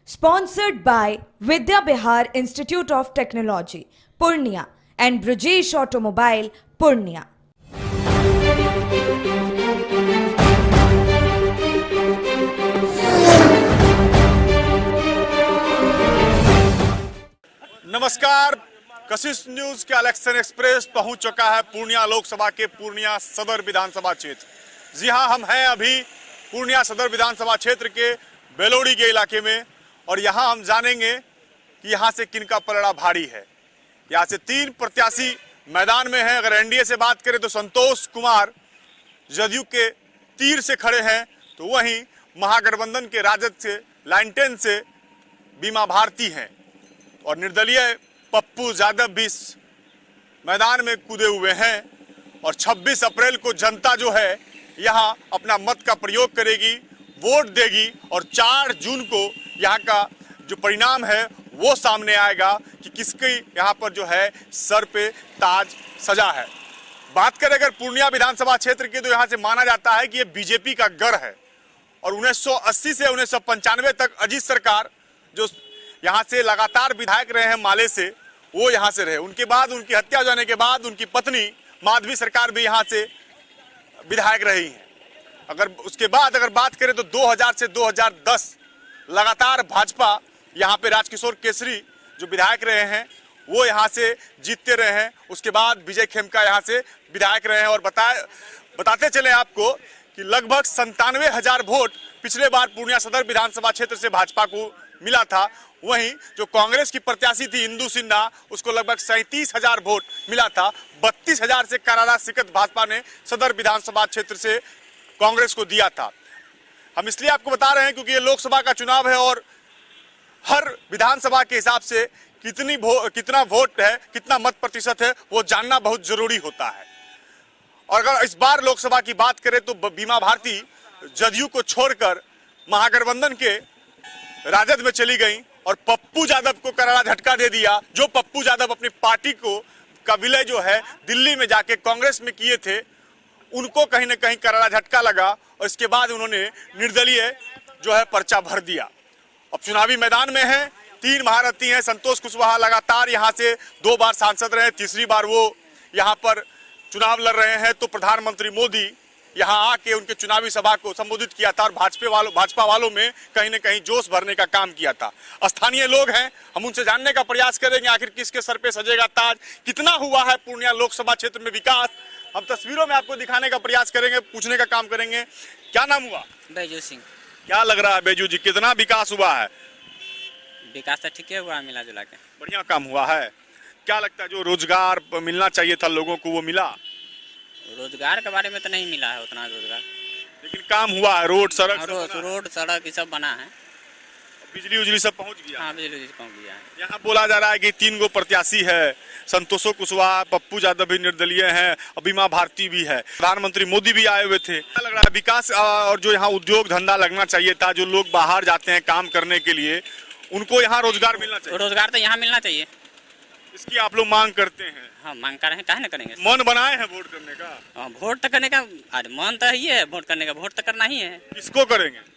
Sponsored by Vidya Bihar Institute of Technology, Purnia, and Brajesh Automobile, Purnia. नमस्कार, कशिश news के election express पहुंच चुका है पूर्णिया लोकसभा के पूर्णिया सदर विधानसभा क्षेत्र। जी हां, हम हैं अभी पूर्णिया सदर विधानसभा क्षेत्र के बेलोड़ी के इलाके में और यहां हम जानेंगे कि यहां से किनका पलड़ा भारी है। यहां से 3 प्रत्याशी मैदान में हैं। अगर एनडीए से बात करें तो संतोष कुमार जदयू के तीर से खड़े हैं, तो वहीं महागठबंधन के राजद से लाइन 10 से बीमा भारती हैं और निर्दलीय पप्पू यादव भी मैदान में कूदे हुए हैं। और 26 अप्रैल को जनता जो है यहां अपना मत का प्रयोग करेगी, वोट देगी और 4 जून को यहां का जो परिणाम है वो सामने आएगा कि किसकी यहां पर जो है सर पे ताज सजा है। बात करें अगर पूर्णिया विधानसभा क्षेत्र की, तो यहां से माना जाता है कि ये बीजेपी का गढ़ है और 1980 से 1995 तक अजीत सरकार जो यहां से लगातार विधायक रहे हैं माले से, वो यहां से रहे। उनके बाद उनकी हत्या हो जाने के बाद उनकी पत्नी माधवी सरकार भी यहां से विधायक रही हैं। अगर उसके बाद अगर बात करें तो 2000 से 2010 लगातार भाजपा यहां पे राजकिशोर केसरी जो विधायक रहे हैं वो यहां से जीतते रहे हैं। उसके बाद विजय खेमका यहां से विधायक रहे हैं और बताते चले आपको कि लगभग 97,000 वोट पिछले बार पूर्णिया सदर विधानसभा क्षेत्र से भाजपा को मिला था। वहीं जो कांग्रेस की प्रत्याशी थी इंदु सिन्हा, उसको लगभग 37,000 वोट मिला था। 32,000 से करारा शिकस्त भाजपा ने सदर विधानसभा क्षेत्र से कांग्रेस को दिया था। हम इसलिए आपको बता रहे हैं क्योंकि ये लोकसभा का चुनाव है और हर विधानसभा के हिसाब से कितना वोट है, कितना मत प्रतिशत है, वो जानना बहुत जरूरी होता है। और अगर इस बार लोकसभा की बात करें तो बीमा भारती जदयू को छोड़कर महागठबंधन के राजद में चली गई और पप्पू यादव को करारा झटका दे दिया। जो पप्पू यादव अपनी पार्टी का विलय जो है दिल्ली में जाके कांग्रेस में किए थे, उनको कहीं ना कहीं करारा झटका लगा और इसके बाद उन्होंने निर्दलीय जो है पर्चा भर दिया। अब चुनावी मैदान में है, 3 महारथी हैं। संतोष कुशवाहा लगातार यहां से 2 बार सांसद रहे, तीसरी बार वो यहां पर चुनाव लड़ रहे हैं। तो प्रधानमंत्री मोदी यहां आके उनके चुनावी सभा को संबोधित किया था और भाजपा वालों में कहीं ना कहीं जोश भरने का काम किया था। स्थानीय लोग हैं, हम उनसे जानने का प्रयास करेंगे आखिर किसके सर पे सजेगा ताज, कितना हुआ है पूर्णिया लोकसभा क्षेत्र में विकास। हम तस्वीरों में आपको दिखाने का प्रयास करेंगे, पूछने का काम करेंगे। क्या नाम हुआ? बैजू सिंह। क्या लग रहा है बैजू जी, कितना विकास हुआ है? विकास तो ठीक हुआ, मिला जुला के बढ़िया काम हुआ है। क्या लगता है जो रोजगार मिलना चाहिए था लोगों को वो मिला? रोजगार के बारे में तो नहीं मिला है उतना रोजगार, लेकिन काम हुआ है। रोड सड़क रोड सड़क ये सब बना है, बिजली उजली सब पहुंच गया। हाँ, बिजली पहुंच गया है। यहाँ बोला जा रहा है कि 3 गो प्रत्याशी है, संतोषो कुशवाहा, पप्पू यादव भी निर्दलीय हैं और बीमा भारती भी है। प्रधानमंत्री मोदी भी आए हुए थे। क्या लग रहा है विकास और जो यहाँ उद्योग धंधा लगना चाहिए था, जो लोग बाहर जाते हैं काम करने के लिए, उनको यहाँ रोजगार मिलना चाहिए? रोजगार तो यहाँ मिलना चाहिए, इसकी आप लोग मांग करते हैं? हाँ, मांग कर रहे हैं, काहे ना करेंगे। मन बनाए हैं वोट करने का? हाँ, वोट तो करने का आज मन तो ही है, वोट करने का, वोट तो करना ही है। किसको करेंगे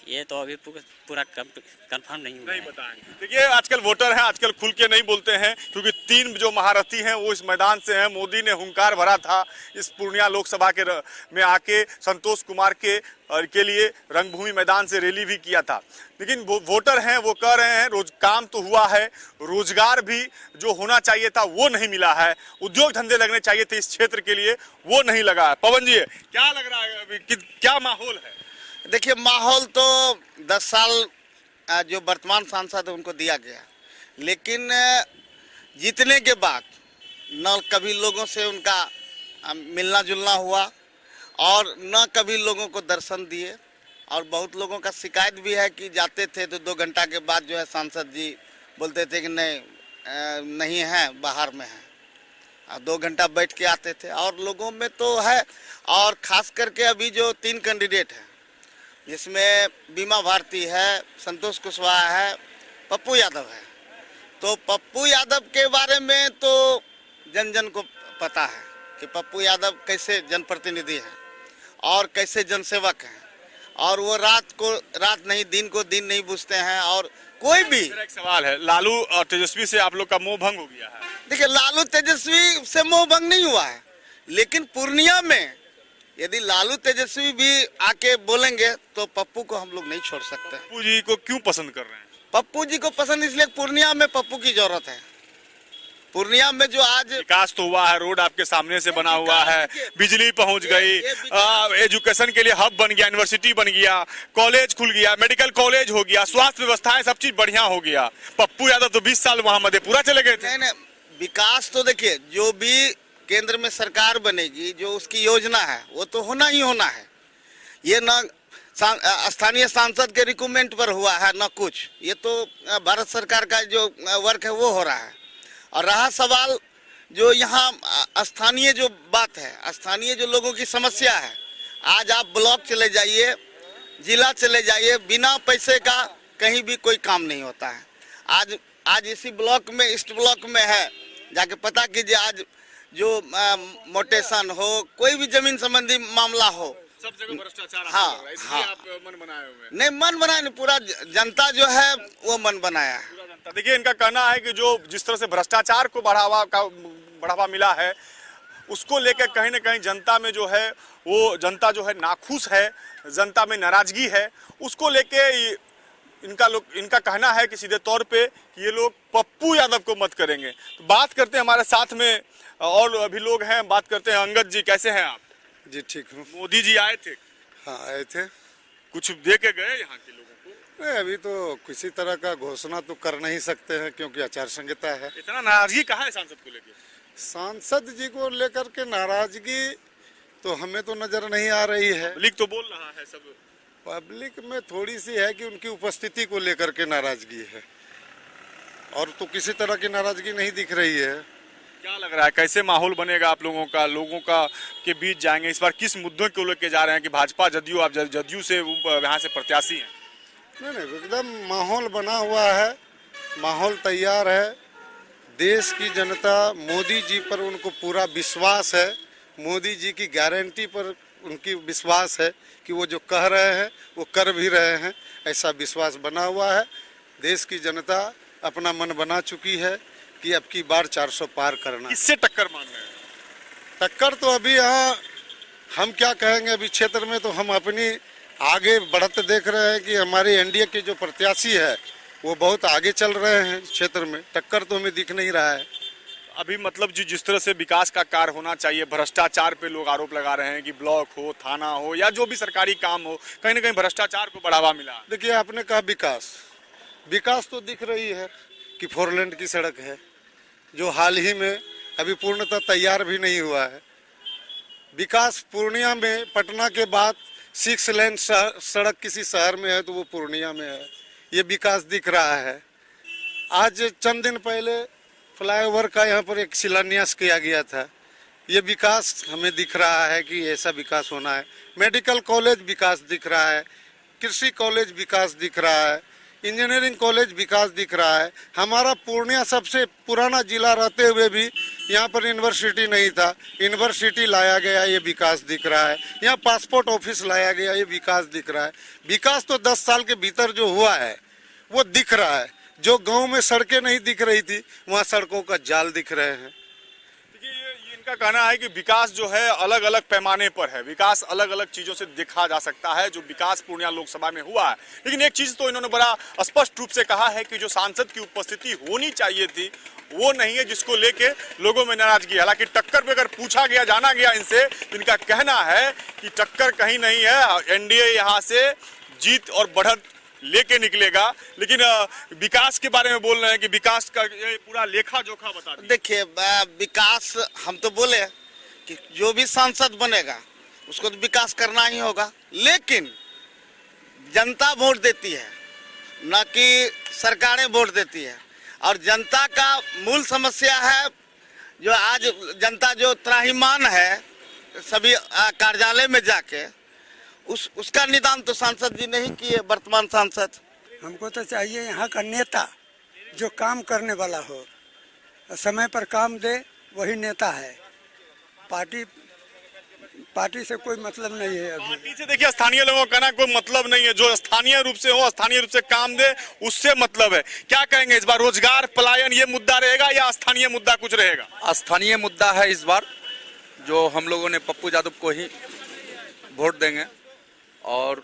ये तो अभी पूरा कंफर्म नहीं हुआ, नहीं बताएंगे। देखिए आजकल वोटर हैं, आजकल खुल के नहीं बोलते हैं क्योंकि 3 जो महारथी हैं वो इस मैदान से हैं। मोदी ने हुंकार भरा था इस पूर्णिया लोकसभा के में आके संतोष कुमार के लिए रंगभूमि मैदान से रैली भी किया था। लेकिन वो वोटर हैं, वो कह रहे हैं काम तो हुआ है, रोजगार भी जो होना चाहिए था वो नहीं मिला है, उद्योग धंधे लगने चाहिए थे इस क्षेत्र के लिए, वो नहीं लगा है। पवन जी, क्या लग रहा है अभी, क्या माहौल है? देखिए, माहौल तो 10 साल जो वर्तमान सांसद है उनको दिया गया, लेकिन जीतने के बाद न कभी लोगों से उनका मिलना जुलना हुआ और न कभी लोगों को दर्शन दिए। और बहुत लोगों का शिकायत भी है कि जाते थे तो 2 घंटा के बाद जो है सांसद जी बोलते थे कि नहीं है, बाहर में है। 2 घंटा बैठ के आते थे और लोगों में तो है। और ख़ास करके अभी जो 3 कैंडिडेट हैं, जिसमें बीमा भारती है, संतोष कुशवाहा है, पप्पू यादव है, तो पप्पू यादव के बारे में तो जन को पता है कि पप्पू यादव कैसे जनप्रतिनिधि हैं और कैसे जनसेवक हैं। और वो रात को रात नहीं, दिन को दिन नहीं बुझते हैं। और कोई भी, मेरा एक सवाल है, लालू और तेजस्वी से आप लोग का मोह भंग हो गया है? देखिए, लालू तेजस्वी से मोह भंग नहीं हुआ है, लेकिन पूर्णिया में यदि लालू तेजस्वी भी आके बोलेंगे तो पप्पू को हम लोग नहीं छोड़ सकते। पप्पू जी को क्यों पसंद कर रहे हैं? पप्पू जी को पसंद इसलिए, पूर्णिया में पप्पू की जरूरत है। पूर्णिया में जो आज विकास तो हुआ है, रोड आपके सामने से बना हुआ है, बिजली पहुंच गई, एजुकेशन के लिए हब बन गया, यूनिवर्सिटी बन गया, कॉलेज खुल गया, मेडिकल कॉलेज हो गया, स्वास्थ्य व्यवस्थाएं सब चीज बढ़िया हो गया। पप्पू यादव तो 20 साल वहां मधेपुरा चले गए थे। नहीं, विकास तो देखिए, जो भी केंद्र में सरकार बनेगी, जो उसकी योजना है वो तो होना ही होना है। ये ना स्थानीय सांसद के रिक्रूटमेंट पर हुआ है ना कुछ, ये तो भारत सरकार का जो वर्क है वो हो रहा है। और रहा सवाल जो यहाँ स्थानीय जो बात है, स्थानीय जो लोगों की समस्या है, आज आप ब्लॉक चले जाइए, जिला चले जाइए, बिना पैसे का कहीं भी कोई काम नहीं होता है। आज इसी ब्लॉक में, ईस्ट ब्लॉक में है, जाके पता कीजिए, आज जो मोटेशन हो, कोई भी जमीन संबंधी मामला हो, सब जगह भ्रष्टाचार। हाँ, इसलिए आप मन बनाए हुए हैं? नहीं, मन बनाया नहीं, पूरा जनता जो है वो मन बनाया है। पूरा जनता। देखिए, इनका कहना है कि जो जिस तरह से भ्रष्टाचार को बढ़ावा मिला है, उसको लेकर कहीं ना कहीं जनता में जो है वो जनता जो है नाखुश है, जनता में नाराजगी है। उसको लेके इनका कहना है कि सीधे तौर पे ये लोग पप्पू यादव को मत करेंगे। तो बात करते हैं, हमारे साथ में और अभी लोग हैं, बात करते हैं। अंगद जी, कैसे हैं आप? जी ठीक हूँ। मोदी जी आए थे? हाँ, आए थे। कुछ दे के गए यहाँ के लोगों को? नहीं, अभी तो किसी तरह का घोषणा तो कर नहीं सकते हैं क्योंकि आचार संहिता है। इतना नाराजगी कहाँ है सांसद को लेकर? सांसद जी को लेकर के नाराजगी तो हमें तो नजर नहीं आ रही है। पब्लिक तो बोल रहा है, सब पब्लिक में थोड़ी सी है कि उनकी उपस्थिति को लेकर के नाराजगी है, और तो किसी तरह की नाराजगी नहीं दिख रही है। क्या लग रहा है, कैसे माहौल बनेगा आप लोगों का के बीच जाएंगे इस बार? किस मुद्दों को लेकर जा रहे हैं कि भाजपा जदयू, आप जदयू से यहाँ से प्रत्याशी हैं? नहीं, एकदम माहौल बना हुआ है, माहौल तैयार है। देश की जनता मोदी जी पर उनको पूरा विश्वास है, मोदी जी की गारंटी पर उनकी विश्वास है कि वो जो कह रहे हैं वो कर भी रहे हैं, ऐसा विश्वास बना हुआ है। देश की जनता अपना मन बना चुकी है कि अब की बार 400 पार करना। किससे टक्कर मान रहे हैं? टक्कर तो अभी यहाँ हम क्या कहेंगे, अभी क्षेत्र में तो हम अपनी आगे बढ़ते देख रहे हैं कि हमारे एनडीए के जो प्रत्याशी है वो बहुत आगे चल रहे हैं क्षेत्र में। टक्कर तो हमें दिख नहीं रहा है अभी। मतलब जिस तरह से विकास का कार्य होना चाहिए, भ्रष्टाचार पे लोग आरोप लगा रहे हैं कि ब्लॉक हो, थाना हो या जो भी सरकारी काम हो, कहीं ना कहीं भ्रष्टाचार को बढ़ावा मिला। देखिए, आपने कहा विकास तो दिख रही है कि 4 लेन की सड़क है जो हाल ही में अभी पूर्णतः तैयार भी नहीं हुआ है। विकास पूर्णिया में पटना के बाद 6 लेन सड़क किसी शहर में है तो वो पूर्णिया में है, ये विकास दिख रहा है। आज चंद दिन पहले फ्लाईओवर का यहाँ पर एक शिलान्यास किया गया था, ये विकास हमें दिख रहा है कि ऐसा विकास होना है। मेडिकल कॉलेज विकास दिख रहा है, कृषि कॉलेज विकास दिख रहा है, इंजीनियरिंग कॉलेज विकास दिख रहा है। हमारा पूर्णिया सबसे पुराना जिला रहते हुए भी यहाँ पर यूनिवर्सिटी नहीं था, यूनिवर्सिटी लाया गया, ये विकास दिख रहा है। यहाँ पासपोर्ट ऑफिस लाया गया, ये विकास दिख रहा है। विकास तो 10 साल के भीतर जो हुआ है वो दिख रहा है। जो गांव में सड़कें नहीं दिख रही थी वहाँ सड़कों का जाल दिख रहे हैं। ये इनका कहना है कि विकास जो है अलग अलग पैमाने पर है, विकास अलग अलग चीजों से देखा जा सकता है। जो विकास पूर्णिया लोकसभा में हुआ है, लेकिन एक चीज तो इन्होंने बड़ा स्पष्ट रूप से कहा है कि जो सांसद की उपस्थिति होनी चाहिए थी वो नहीं है, जिसको लेके लोगों में नाराजगी। हालांकि टक्कर पे अगर पूछा गया, जाना गया इनसे, तो इनका कहना है कि टक्कर कहीं नहीं है, एनडीए यहाँ से जीत और बढ़त लेके निकलेगा। लेकिन विकास के बारे में बोल रहे हैं कि विकास का ये पूरा लेखा जोखा बता दीजिए। देखिए, विकास हम तो बोले कि जो भी सांसद बनेगा उसको तो विकास करना ही होगा, लेकिन जनता वोट देती है, न कि सरकारें वोट देती है। और जनता का मूल समस्या है, जो आज जनता जो त्राहिमाम है सभी कार्यालय में जाके, उसका निदान तो सांसद जी नहीं किए, वर्तमान सांसद। हमको तो चाहिए यहाँ का नेता जो काम करने वाला हो, समय पर काम दे, वही नेता है। पार्टी पार्टी से कोई मतलब नहीं है अभी। पार्टी से देखिए स्थानीय लोगों का कहना कोई मतलब नहीं है, जो स्थानीय रूप से हो, स्थानीय रूप से काम दे, उससे मतलब है। क्या कहेंगे इस बार रोजगार पलायन ये मुद्दा रहेगा या स्थानीय मुद्दा कुछ रहेगा? स्थानीय मुद्दा है इस बार, जो हम लोगों ने पप्पू यादव को ही वोट देंगे और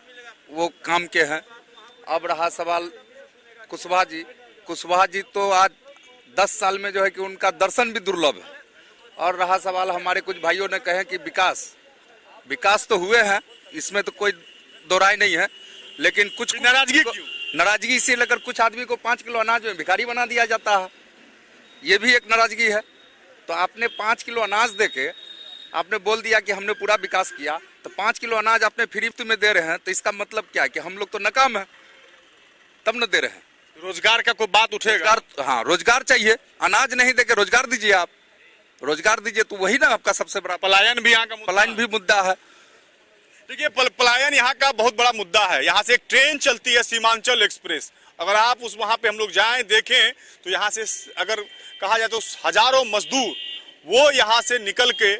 वो काम के हैं। अब रहा सवाल कुशवाहा जी तो आज 10 साल में जो है कि उनका दर्शन भी दुर्लभ है। और रहा सवाल हमारे कुछ भाइयों ने कहे कि विकास तो हुए हैं, इसमें तो कोई दो राय नहीं है, लेकिन कुछ नाराजगी क्यों? नाराजगी इसी लेकर कुछ आदमी को 5 किलो अनाज में भिखारी बना दिया जाता है, ये भी एक नाराजगी है। तो आपने 5 किलो अनाज देके आपने बोल दिया कि हमने पूरा विकास किया, तो 5 किलो अनाज आपने फ्री में दे रहे हैं, तो इसका मतलब क्या है कि हम लोग तो नाकाम है, तब न दे रहे हैं। रोजगार का कोई बात उठेगा? रोजगार, हाँ रोजगार चाहिए, अनाज नहीं देके रोजगार दीजिए, आप रोजगार दीजिए, तो वही ना आपका सबसे बड़ा। पलायन भी यहाँ का पलायन भी मुद्दा है। देखिए पलायन यहाँ का बहुत बड़ा मुद्दा है। यहाँ से एक ट्रेन चलती है सीमांचल एक्सप्रेस, अगर आप उस वहाँ पे हम लोग जाएं देखें तो यहाँ से अगर कहा जाए तो हजारों मजदूर वो यहाँ से निकल के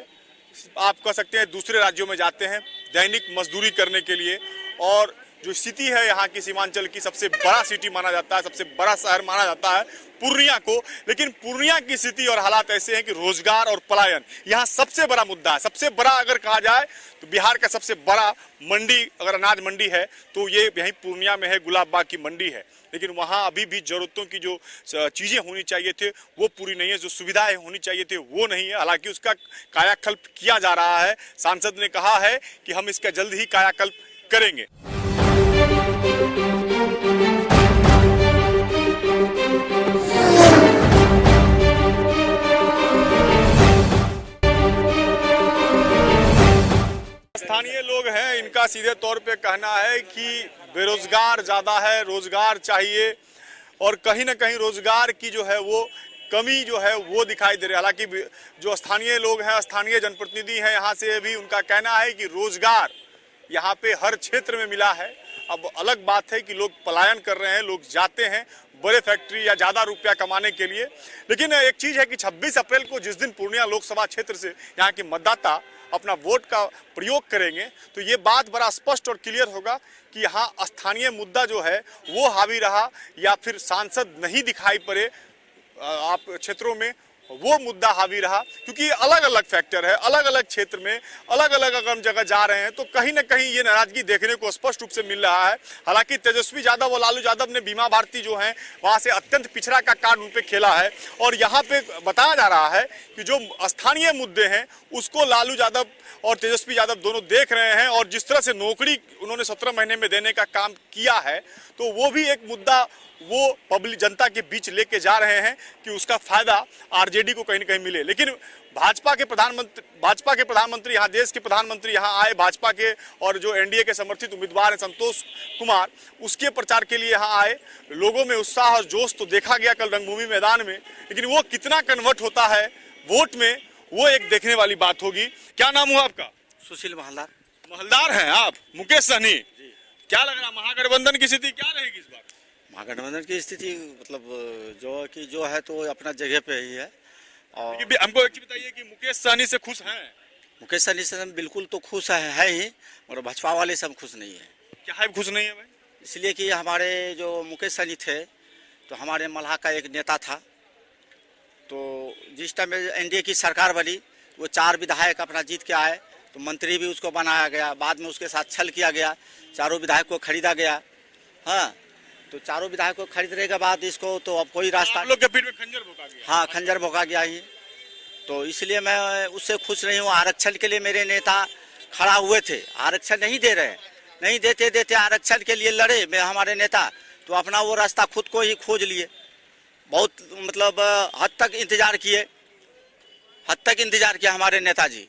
आप कह सकते हैं दूसरे राज्यों में जाते हैं दैनिक मजदूरी करने के लिए। और जो स्थिति है यहाँ की सीमांचल की, सबसे बड़ा सिटी माना जाता है, सबसे बड़ा शहर माना जाता है पूर्णिया को, लेकिन पूर्णिया की स्थिति और हालात ऐसे हैं कि रोजगार और पलायन यहाँ सबसे बड़ा मुद्दा है। सबसे बड़ा अगर कहा जाए तो बिहार का सबसे बड़ा मंडी अगर अनाज मंडी है तो ये यहीं पूर्णिया में है, गुलाबबाग की मंडी है। लेकिन वहाँ अभी भी जरूरतों की जो चीजें होनी चाहिए थे वो पूरी नहीं है, जो सुविधाएं होनी चाहिए थे वो नहीं है। हालांकि उसका कायाकल्प किया जा रहा है, सांसद ने कहा है कि हम इसका जल्द ही कायाकल्प करेंगे। स्थानीय लोग हैं, इनका सीधे तौर पे कहना है कि बेरोजगार ज्यादा है, रोजगार चाहिए और कहीं ना कहीं रोजगार की जो है वो कमी जो है वो दिखाई दे रही है। हालांकि जो स्थानीय लोग हैं, स्थानीय जनप्रतिनिधि हैं यहाँ से भी, उनका कहना है कि रोजगार यहाँ पे हर क्षेत्र में मिला है। अब अलग बात है कि लोग पलायन कर रहे हैं, लोग जाते हैं बड़े फैक्ट्री या ज़्यादा रुपया कमाने के लिए। लेकिन एक चीज़ है कि 26 अप्रैल को जिस दिन पूर्णिया लोकसभा क्षेत्र से यहाँ के मतदाता अपना वोट का प्रयोग करेंगे तो ये बात बड़ा स्पष्ट और क्लियर होगा कि यहाँ स्थानीय मुद्दा जो है वो हावी रहा या फिर सांसद नहीं दिखाई पड़े आप क्षेत्रों में, वो मुद्दा हावी रहा। क्योंकि अलग अलग फैक्टर है, अलग अलग क्षेत्र में अलग अलग अगर हम जगह जा रहे हैं तो कहीं ना कहीं ये नाराजगी देखने को स्पष्ट रूप से मिल रहा है। हालांकि तेजस्वी यादव और लालू यादव ने बीमा भारती जो है वहां से अत्यंत पिछड़ा का कार्ड उन पे खेला है और यहाँ पे बताया जा रहा है कि जो स्थानीय मुद्दे हैं उसको लालू यादव और तेजस्वी यादव दोनों देख रहे हैं और जिस तरह से नौकरी उन्होंने 17 महीने में देने का काम किया है तो वो भी एक मुद्दा वो पब्लिक जनता के बीच लेके जा रहे हैं कि उसका फायदा आरजेडी को कहीं ना कहीं मिले। लेकिन भाजपा के प्रधानमंत्री यहाँ, देश के प्रधानमंत्री यहाँ आए, भाजपा के और जो एनडीए के समर्थित उम्मीदवार हैं संतोष कुमार, उसके प्रचार के लिए यहाँ आए। लोगों में उत्साह और जोश तो देखा गया कल रंगभूमि मैदान में, लेकिन वो कितना कन्वर्ट होता है वोट में वो एक देखने वाली बात होगी। क्या नाम हुआ आपका? सुशील महलदार। महलदार हैं आप, मुकेश सहनी। क्या लग रहा महागठबंधन की स्थिति क्या रहेगी इस बार? महागठबंधन की स्थिति मतलब जो है तो अपना जगह पे ही है। और हमको एक चीज बताइए कि मुकेश सहनी से खुश हैं? मुकेश सहनी से हम बिल्कुल तो खुश है ही, और भाजपा वाले सब खुश नहीं है। क्या है खुश नहीं है भाई? इसलिए कि हमारे जो मुकेश सहनी थे तो हमारे मल्हा का एक नेता था, तो जिस टाइम एनडीए की सरकार बनी वो 4 विधायक अपना जीत के आए तो मंत्री भी उसको बनाया गया, बाद में उसके साथ छल किया गया, 4 विधायक को खरीदा गया। हाँ, तो 4 विधायक को खरीदने के बाद इसको तो अब कोई रास्ता, आप लोग के पीठ में खंजर भोंका गया। हाँ, खंजर भोंका गया ही, तो इसलिए मैं उससे खुश नहीं हूँ। आरक्षण के लिए मेरे नेता खड़ा हुए थे, आरक्षण नहीं दे रहे, नहीं देते आरक्षण के लिए लड़े में हमारे नेता, तो अपना वो रास्ता खुद को ही खोज लिए। बहुत मतलब हद तक इंतजार किया हमारे नेताजी।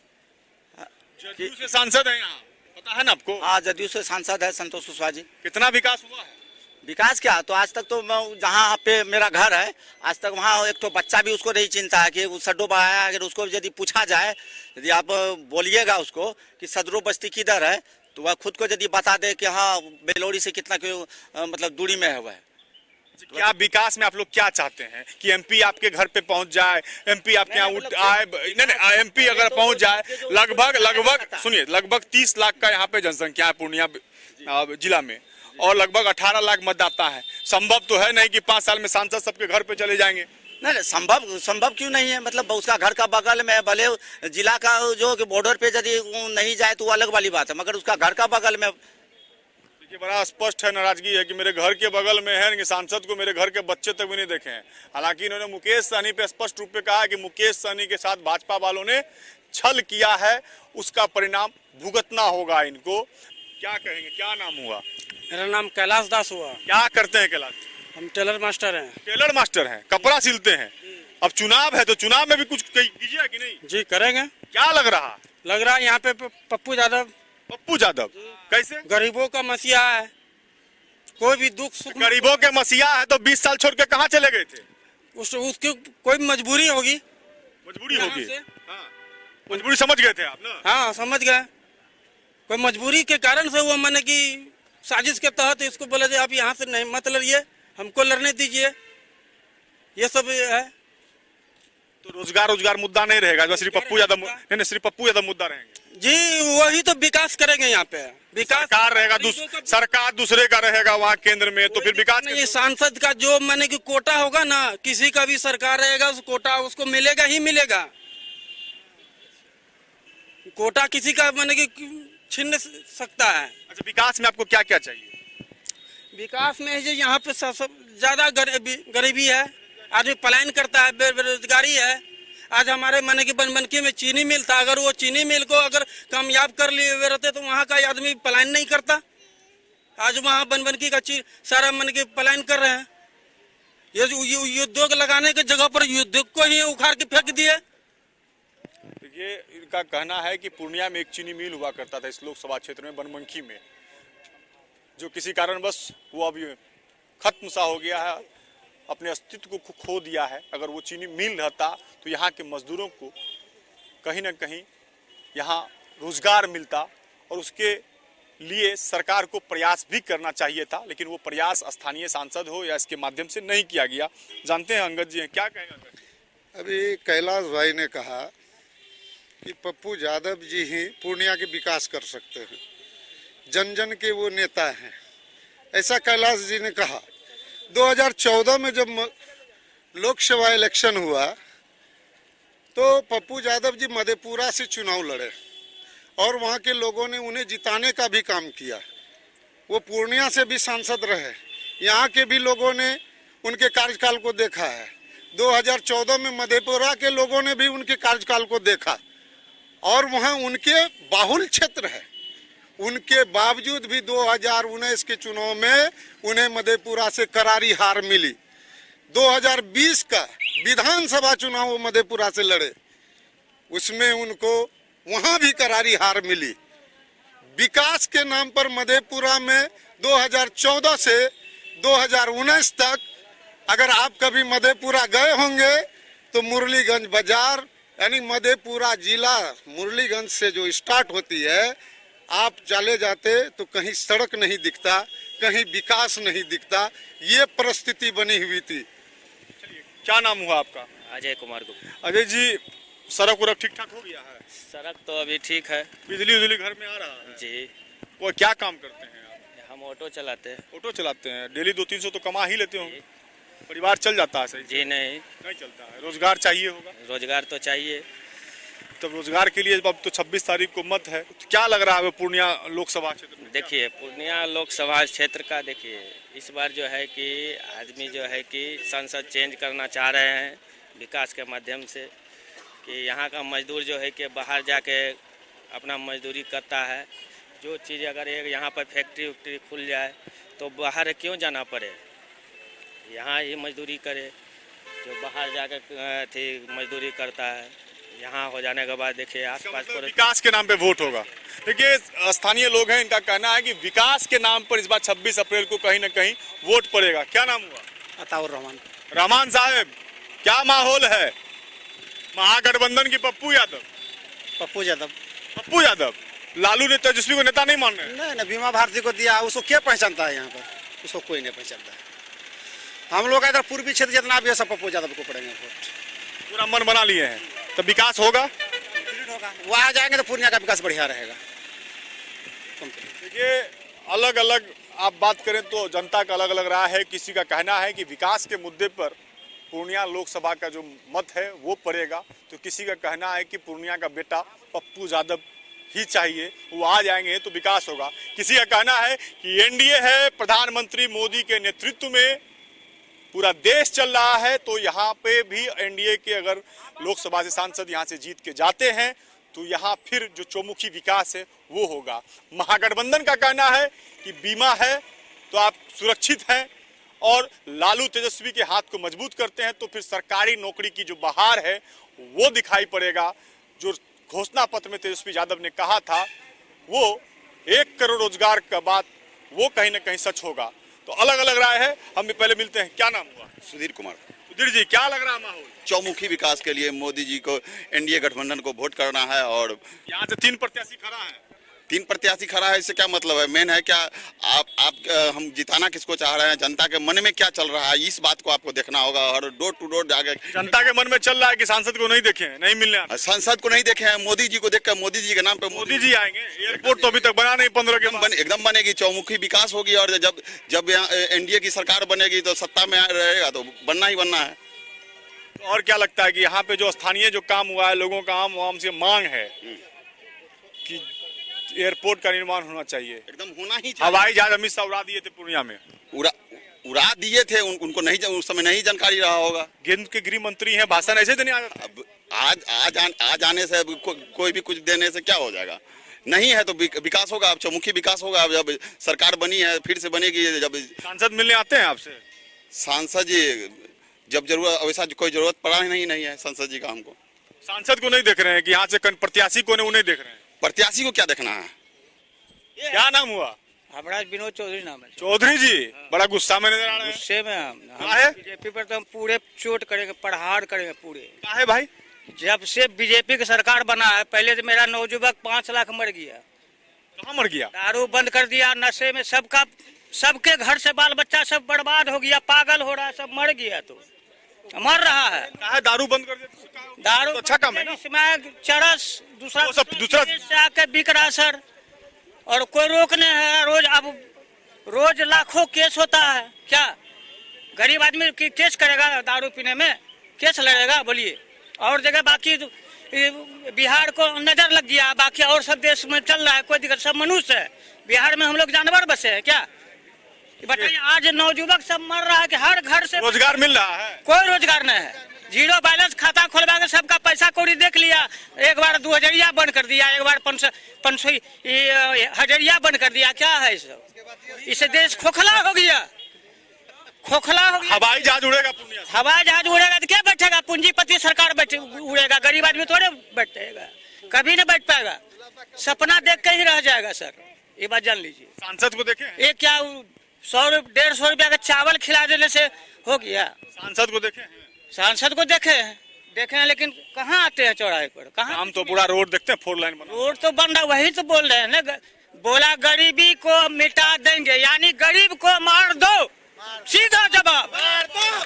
जदयू से सांसद है यहाँ, पता है ना आपको? हाँ, जदयू से सांसद है संतोष कुशवाहा जी। कितना विकास हुआ है? विकास क्या, तो आज तक तो मैं जहाँ पे मेरा घर है आज तक वहाँ एक तो बच्चा भी उसको नहीं चिंता है कि वो सड्डो आया। अगर उसको यदि पूछा जाए, यदि आप बोलिएगा उसको कि सदरो बस्ती किधर है, तो वह खुद को यदि बता दे कि हाँ बेलोड़ी से कितना मतलब दूरी में है वह। क्या विकास में आप लोग क्या चाहते हैं कि एमपी आपके घर पे पहुंच जाए, एमपी आपके यहाँ आए? नहीं, एमपी अगर पहुंच जाए, लगभग सुनिए, लगभग 30 लाख का यहाँ पे जनसंख्या है पूर्णिया जिला में, और लगभग 18 लाख मतदाता है। संभव तो है नहीं कि 5 साल में सांसद सबके घर पे चले जाएंगे। नहीं, संभव क्यों नहीं है? मतलब उसका घर का बगल में, भले जिला का जो कि बॉर्डर पे यदि नहीं जाए तो वो अलग वाली बात है, मगर उसका घर का बगल में। देखिए, बड़ा स्पष्ट है, नाराजगी है कि मेरे घर के बगल में है कि सांसद को मेरे घर के बच्चे तक भी नहीं देखे हैं। हालांकि इन्होंने मुकेश सहनी पे स्पष्ट रूप में कहा कि मुकेश सहनी के साथ भाजपा वालों ने छल किया है, उसका परिणाम भुगतना होगा इनको। क्या कहेंगे, क्या नाम हुआ? मेरा नाम कैलाश दास हुआ। क्या करते हैं कैलाश? हम टेलर मास्टर हैं। टेलर मास्टर हैं, कपड़ा सिलते हैं। अब चुनाव है तो चुनाव में भी कुछ कीजिए कि नहीं? जी करेंगे। क्या लग रहा है यहाँ पे पप्पू यादव। पप्पू यादव कैसे? गरीबों का मसीहा है, कोई भी दुख सुख गरीबों के मसीहा है तो 20 साल छोड़ के कहाँ चले गए थे? उसकी कोई मजबूरी होगी। मजबूरी होगी, हाँ, मजबूरी समझ गए थे आप ना? हाँ समझ गए, कोई मजबूरी के कारण से वो मैंने कि साजिश के तहत इसको बोले थे आप यहाँ से नहीं मत लड़िए, हमको लड़ने दीजिए, ये सब है। तो रोजगार मुद्दा नहीं रहेगा, जो सिर्फ पप्पू यादव नहीं, सिर्फ पप्पू यादव मुद्दा रहेंगे जी, वही तो विकास करेंगे यहाँ पे। विकास सरकार रहेगा, सरकार दूसरे का रहेगा वहाँ केंद्र में, तो फिर विकास नहीं। सांसद का जो मैंने कि कोटा होगा ना, किसी का भी सरकार रहेगा उस कोटा उसको मिलेगा ही मिलेगा। कोटा किसी का मैंने कि छीन सकता है। अच्छा, विकास में आपको क्या क्या चाहिए? विकास में जो यहाँ पे ज्यादा गरीबी है, आदमी पलायन करता है, बेरोजगारी है। आज हमारे माने की बनबनकी में चीनी मिल था, अगर वो चीनी मिल को अगर कामयाब कर लिए हुए रहते तो वहाँ का आदमी पलायन नहीं करता। आज वहाँ बनबनकी का सारा मन के पलायन कर रहे हैं। ये उद्योग लगाने के जगह पर उद्योग को ही उखाड़ के फेंक दिए। ये इनका कहना है कि पूर्णिया में एक चीनी मिल हुआ करता था इस लोकसभा क्षेत्र में, बनमनखी में, जो किसी कारणवश वो अभी खत्म सा हो गया है, अपने अस्तित्व को खो दिया है। अगर वो चीनी मिल रहता तो यहाँ के मजदूरों को कहीं ना कहीं यहाँ रोजगार मिलता, और उसके लिए सरकार को प्रयास भी करना चाहिए था, लेकिन वो प्रयास स्थानीय सांसद हो या इसके माध्यम से नहीं किया गया। जानते हैं अंगद जी हैं, क्या कहेंगे अंगद जी? अभी कैलाश भाई ने कहा कि पप्पू यादव जी ही पूर्णिया के विकास कर सकते हैं, जन जन के वो नेता हैं, ऐसा कैलाश जी ने कहा। 2014 में जब लोकसभा इलेक्शन हुआ तो पप्पू यादव जी मधेपुरा से चुनाव लड़े और वहाँ के लोगों ने उन्हें जिताने का भी काम किया। वो पूर्णिया से भी सांसद रहे, यहाँ के भी लोगों ने उनके कार्यकाल को देखा है। 2014 में मधेपुरा के लोगों ने भी उनके कार्यकाल को देखा, और वहाँ उनके बाहुल क्षेत्र है। उनके बावजूद भी 2019 के चुनाव में उन्हें मधेपुरा से करारी हार मिली। 2020 का विधानसभा चुनाव वो मधेपुरा से लड़े, उसमें उनको वहाँ भी करारी हार मिली। विकास के नाम पर मधेपुरा में 2014 से 2019 तक, अगर आप कभी मधेपुरा गए होंगे तो मुरलीगंज बाजार यानी मधेपुरा जिला मुरलीगंज से जो स्टार्ट होती है, आप चले जाते तो कहीं सड़क नहीं दिखता, कहीं विकास नहीं दिखता। ये परिस्थिति बनी हुई थी। क्या नाम हुआ आपका? अजय कुमार गुप्ता। अजय जी, सड़क उड़क ठीक ठाक हो गया है? सड़क तो अभी ठीक है। बिजली उजली घर में आ रहा है? जी। वो क्या काम करते हैं आप? हम ऑटो चलाते हैं। ऑटो चलाते हैं, डेली 200-300 तो कमा ही लेते होंगे, परिवार चल जाता है? सही जी नहीं चलता है, रोजगार चाहिए होगा। रोजगार तो चाहिए, तब रोजगार के लिए अब तो 26 तारीख को मत है, तो क्या लग रहा है पूर्णिया लोकसभा क्षेत्र में? देखिए पूर्णिया लोकसभा क्षेत्र का देखिए इस बार जो है कि आदमी जो है कि सांसद चेंज करना चाह रहे हैं विकास के माध्यम से, कि यहाँ का मजदूर जो है कि बाहर जाके अपना मजदूरी करता है। जो चीज़ अगर यहाँ पर फैक्ट्री वैक्ट्री खुल जाए तो बाहर क्यों जाना पड़े, यहाँ ही मजदूरी करे। जो बाहर जाके थी मजदूरी करता है, यहाँ हो जाने के बाद देखिए आसपास पर विकास के नाम पे वोट होगा। देखिए स्थानीय लोग हैं, इनका कहना है कि विकास के नाम पर इस बार 26 अप्रैल को कहीं ना कहीं वोट पड़ेगा। क्या नाम हुआ? अताउर रहमान। रहमान साहब, क्या माहौल है महागठबंधन की? पप्पू यादव। पप्पू यादव। पप्पू यादव, लालू ने तेजस्वी को नेता नहीं मान रहे? नहीं, बीमा भारती को दिया, उसको क्या पहचानता है यहाँ पर? उसको कोई नहीं पहचानता है। हम लोग का इधर पूर्वी क्षेत्र जितना भी है सब पप्पू यादव को पड़ेंगे वोट। पूरा मन बना लिए हैं, तो विकास होगा। वो आ जाएंगे तो पूर्णिया का विकास बढ़िया रहेगा। देखिए, अलग अलग आप बात करें तो जनता का अलग अलग राय है। किसी का कहना है कि विकास के मुद्दे पर पूर्णिया लोकसभा का जो मत है वो पड़ेगा, तो किसी का कहना है कि पूर्णिया का बेटा पप्पू यादव ही चाहिए, वो आ जाएंगे तो विकास होगा। किसी का कहना है कि एनडीए है, प्रधानमंत्री मोदी के नेतृत्व में पूरा देश चल रहा है, तो यहाँ पे भी एनडीए के अगर लोकसभा से सांसद यहाँ से जीत के जाते हैं तो यहाँ फिर जो चौमुखी विकास है वो होगा। महागठबंधन का कहना है कि बीमा है तो आप सुरक्षित हैं, और लालू तेजस्वी के हाथ को मजबूत करते हैं तो फिर सरकारी नौकरी की जो बहार है वो दिखाई पड़ेगा। जो घोषणा पत्र में तेजस्वी यादव ने कहा था वो 1 करोड़ रोजगार का बात वो कहीं ना कहीं सच होगा। तो अलग अलग राय है। हम भी पहले मिलते हैं। क्या नाम हुआ? सुधीर कुमार। सुधीर जी, क्या लग रहा माहौल? चौमुखी विकास के लिए मोदी जी को, एनडीए गठबंधन को वोट करना है। और यहाँ से 3 प्रत्याशी खड़ा है। 3 प्रत्याशी खड़ा है, इससे क्या मतलब है? मेन है क्या आप हम जिताना किसको चाह रहे हैं, जनता के मन में क्या चल रहा है, इस बात को आपको देखना होगा। और डोर टू डोर जाके जनता के मन में चल रहा है कि सांसद को नहीं देखे, नहीं मिलने आते। सांसद को नहीं देखे हैं, मोदी जी को देखकर मोदी जी के नाम पे मोदी जी आएंगे। एयरपोर्ट तो अभी तक बना नहीं, 15 के बाद एकदम बनेगी, चौमुखी विकास होगी। और जब यहाँ एनडीए की सरकार बनेगी तो सत्ता में रहेगा तो बनना ही बनना है। और क्या लगता है कि यहाँ पे जो स्थानीय जो काम हुआ है, लोगों का आम से मांग है कि एयरपोर्ट का निर्माण होना चाहिए, एकदम होना ही चाहिए। हवाई जहाज अमित शाह उड़ा दिए थे पूर्णिया में, उड़ा दिए थे, उनको नहीं, उस समय नहीं जानकारी रहा होगा। केंद्र के गृह मंत्री हैं, भाषण ऐसे देने आ जाते हैं। अब आज आने से कोई भी कुछ देने से क्या हो जाएगा? नहीं है तो विकास होगा। अब चौमुखी विकास होगा। अब जब सरकार बनी है, फिर से बनेगी। जब सांसद मिलने आते हैं आपसे? सांसद जी जब जरूरत, वैसा कोई जरूरत पड़ा ही नहीं है सांसद जी का हमको। सांसद को नहीं देख रहे हैं कि यहाँ से प्रत्याशी को उन्हें देख रहे हैं? प्रत्याशी को क्या देखना है? क्या नाम हुआ? हमारा विनोद चौधरी नाम है। चौधरी जी बड़ा गुस्सा में नजर आ रहे हैं। गुस्से में हम काहे? बीजेपी पर तो हम पूरे चोट करेंगे, प्रहार करेंगे पूरे। काहे भाई? जब से बीजेपी की सरकार बना है, पहले तो मेरा नौजुवक 5 लाख मर गया। कहाँ मर गया? दारू बंद कर दिया, नशे में सबके घर से बाल बच्चा सब बर्बाद हो गया, पागल हो रहा है, सब मर गया। तो मर रहा है। काहे दारू बंद कर दिया? दारू तो अच्छा काम है ना? इसमें चरस दूसरा दूसरा से आके बिक रहा है सर, और कोई रोकने है। रोज लाखों केस होता है। क्या गरीब आदमी की केस करेगा? दारू पीने में केस लड़ेगा? बोलिए। और जगह बाकी बिहार को नजर लग गया, बाकी और सब देश में चल रहा है, कोई दिक्कत, सब मनुष्य है। बिहार में हम लोग जानवर बसे हैं क्या? बताइए, आज नौजुवक सब मर रहा है कि हर घर से रोजगार मिल रहा है? कोई रोजगार नहीं है। 0 बैलेंस खाता खोलवा के सबका पैसा कौड़ी देख लिया। एक बार 2000 बंद कर दिया, एक बार 500 हजरिया बंद कर दिया। क्या है इससे देश खोखला हो गया, खोखला हो गया। हवाई जहाज उड़ेगा पूर्णिया से? हवाई जहाज उड़ेगा तो क्या बैठेगा? पूंजीपति सरकार उड़ेगा, गरीब आदमी थोड़े बैठेगा, कभी नहीं बैठ पाएगा। सपना देख के ही रह जाएगा सर, ये बात जान लीजिए। सांसद को देखे? ये क्या 100-150 रुपया का चावल खिला देने से हो गया? सांसद को देखे? सांसद को देखे हैं, लेकिन कहाँ आते हैं चौराहे पर? कहाँ? हम तो पूरा रोड देखते हैं, 4 लाइन बना। रोड तो बन रहा, वही तो बोल रहे हैं ना। बोला गरीबी को मिटा देंगे, यानी गरीब को मार दो। सीधा जवाब,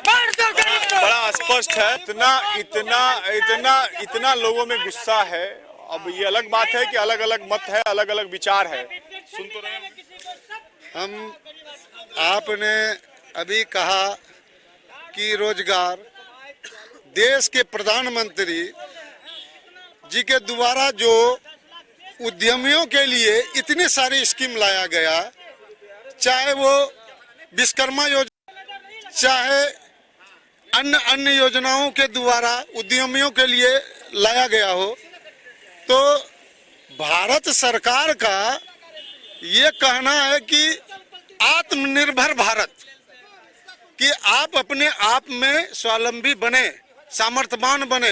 मार दो गरीब को। बड़ा स्पष्ट है। इतना लोगों में गुस्सा है। अब ये अलग बात है कि अलग अलग मत है, अलग अलग विचार है। सुन तो रहे हैं। आपने अभी कहा कि रोजगार, देश के प्रधानमंत्री जी के द्वारा जो उद्यमियों के लिए इतनी सारी स्कीम लाया गया, चाहे वो विश्वकर्मा योजना, चाहे अन्य योजनाओं के द्वारा उद्यमियों के लिए लाया गया हो, तो भारत सरकार का ये कहना है कि आत्मनिर्भर भारत, कि आप अपने आप में स्वावलंबी बने, सामर्थ्यवान बने।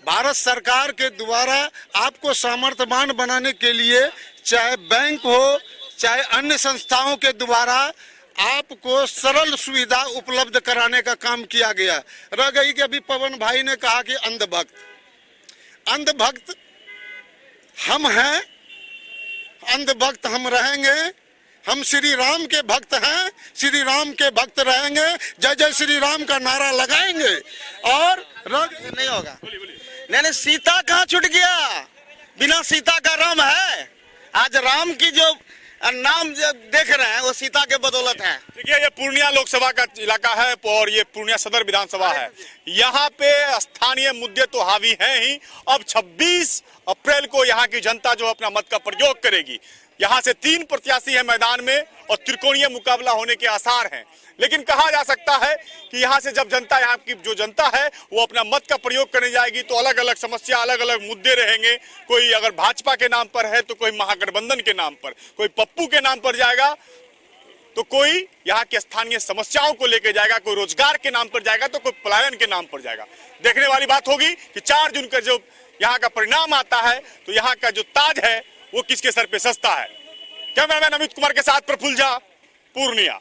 भारत सरकार के द्वारा आपको सामर्थ्यवान बनाने के लिए चाहे बैंक हो, चाहे अन्य संस्थाओं के द्वारा आपको सरल सुविधा उपलब्ध कराने का काम किया गया। रह गई कि अभी पवन भाई ने कहा कि अंधभक्त हम हैं, अंधभक्त हम रहेंगे, हम श्री राम के भक्त हैं, श्री राम के भक्त रहेंगे, जय जय श्री राम का नारा लगाएंगे और नहीं होगा। नहीं, सीता कहाँ छूट गया? बिना सीता का राम है। आज राम की जो नाम जो देख रहे हैं वो सीता के बदौलत है। देखिए, ये पूर्णिया लोकसभा का इलाका है और ये पूर्णिया सदर विधानसभा है। यहाँ पे स्थानीय मुद्दे तो हावी हैं ही। अब 26 अप्रैल को यहाँ की जनता जो अपना मत का प्रयोग करेगी। यहाँ से 3 प्रत्याशी हैं मैदान में और त्रिकोणीय मुकाबला होने के आसार हैं। लेकिन कहा जा सकता है कि यहाँ से जब जनता, यहाँ की जो जनता है वो अपना मत का प्रयोग करने जाएगी तो अलग अलग समस्या, अलग अलग मुद्दे रहेंगे। कोई अगर भाजपा के नाम पर है तो कोई महागठबंधन के नाम पर, कोई पप्पू के नाम पर जाएगा तो कोई यहाँ की स्थानीय समस्याओं को लेकर जाएगा, कोई रोजगार के नाम पर जाएगा तो कोई पलायन के नाम पर जाएगा। देखने वाली बात होगी कि 4 जून का जो यहाँ का परिणाम आता है तो यहाँ का जो ताज है वो किसके सर पे सस्ता है। कैमरामैन अमित कुमार के साथ प्रफुल्ल झा, पूर्णिया।